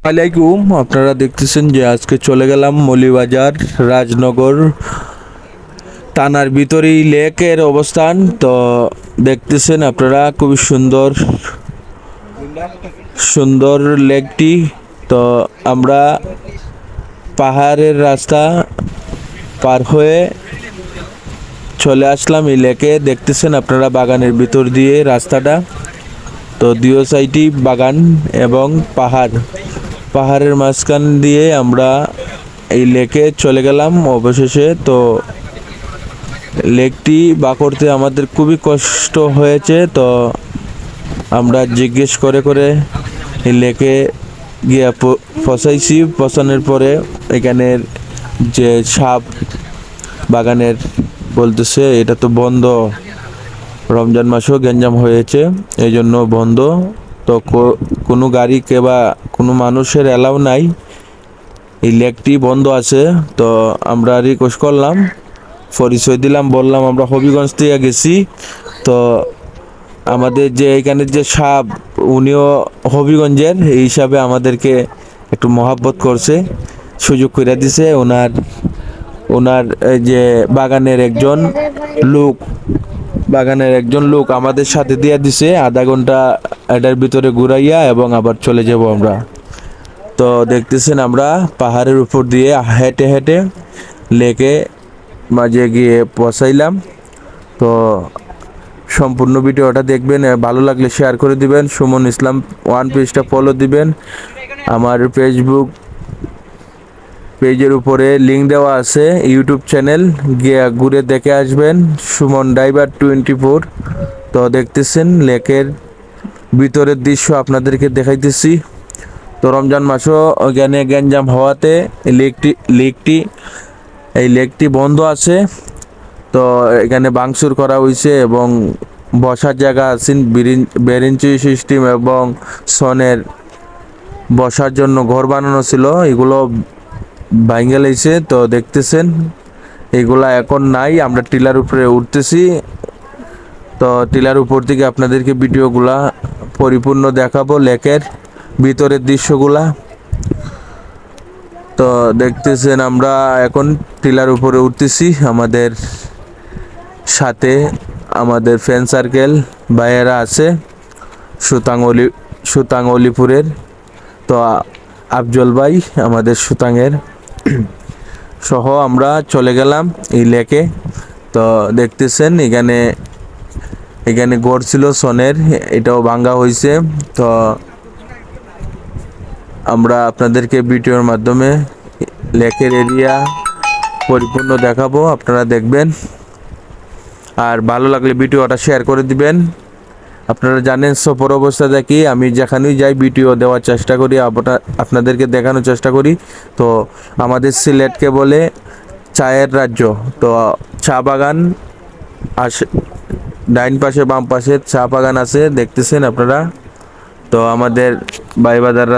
আলাইকুম, আপনারা দেখতেছেন যে আজকে চলে গেলাম মৌলিবাজার রাজনগর থানার ভিতরেই লেকের অবস্থান। তো দেখতেছেন আপনারা খুবই সুন্দর সুন্দর লেকটি। তো আমরা পাহাড়ের রাস্তা পার হয়ে চলে আসলাম এই লেকে। দেখতেছেন আপনারা বাগানের ভিতর দিয়ে রাস্তাটা। তো দুই সাইডই বাগান এবং পাহাড়ের মাঝখান দিয়ে আমরা এই লেকে চলে গেলাম অবশেষে। তো লেকটি বা করতে আমাদের খুবই কষ্ট হয়েছে। তো আমরা জিজ্ঞেস করে করে এই লেকে গিয়ে ফসাইছি। ফসানোর পরে এখানের যে সাপ বাগানের বলতেছে এটা তো বন্ধ, রমজান মাসেও গ্যাঞ্জাম হয়েছে এই জন্য বন্ধ। তো কোনো গাড়ি বা কোনো মানুষের অ্যালাউ নাই, এই লেকটি বন্ধ আছে। তো আমরা রিকোয়েস্ট করলাম, পরিচয় দিলাম, বললাম আমরা হবিগঞ্জ থেকে গেছি। তো আমাদের যে এখানে যে সাপ উনিও হবিগঞ্জের, এই হিসাবে আমাদেরকে একটু মহাব্বত করছে, সুযোগ করে দিছে। ওনার ওনার যে বাগানের একজন লোক আমাদের সাথে দিয়ে দিছে, আধা ঘন্টা এটার ভিতরে ঘুরাইয়া এবং আবার চলে যাব আমরা। তো দেখতেছেন আমরা পাহাড়ের উপর দিয়ে হেঁটে হেঁটে লেকে মাঝে গিয়ে পৌঁছাইলাম। তো সম্পূর্ণ ভিডিওটা দেখবেন, ভালো লাগলে শেয়ার করে দিবেন। সুমন ইসলাম ওয়ান পেজটা ফলো দিবেন। আমার ফেসবুক পেজের উপরে লিঙ্ক দেওয়া আছে, ইউটিউব চ্যানেল গিয়ে ঘুরে দেখে আসবেন, সুমন ড্রাইভার 24। তো দেখতেছেন লেকের ভিতরের দৃশ্য আপনাদেরকে দেখাইতেছি। তো রমজান মাসও ওখানে গ্যাঞ্জাম হওয়াতে লেকটি বন্ধ আছে। তো এখানে ভাঙচুর করা হয়েছে এবং বসার জায়গা আছে, বেরেঞ্চি সিস্টেম এবং সনের বসার জন্য ঘর বানানো ছিল, এগুলো ভাঙে লাইছে। তো দেখতেছেন এগুলা এখন নাই, আমরা টিলার উপরে উঠতেছি। তো টিলার উপর থেকে আপনাদেরকে ভিডিওগুলা পরিপূর্ণ দেখাবো, লেকের ভিতরের দৃশ্যগুলা। তো দেখতেছেন আমরা এখন টিলার উপরে উঠতেছি, আমাদের সাথে আমাদের ফ্রেন্ড সার্কেল ভাইয়েরা আছে সুতাং অলিপুরের। তো আফজল ভাই আমাদের সুতাংয়ের সহ আমরা চলে গেলাম এই লেকে। তো দেখতেছেন এখানে এখানে গড় ছিল সনের, এটাও ভাঙ্গা হয়েছে। তো আমরা আপনাদেরকে ভিডিওর মাধ্যমে লেকের এরিয়া পরিপূর্ণ দেখাবো, আপনারা দেখবেন। আর ভালো লাগলে ভিডিওটা শেয়ার করে দিবেন। আপনারা জানেন সফর অবস্থা দেখি আমি যেখানেই যাই ভিডিও দেওয়ার চেষ্টা করি, আপনাদেরকে দেখানোর চেষ্টা করি। তো আমাদের সিলেটকে বলে চায়ের রাজ্য। তো চা বাগান আসে, ডাইন পাশে বাম পাশে চা বাগান আছে, দেখতেছেন আপনারা। তো আমাদের ভাই বাজাররা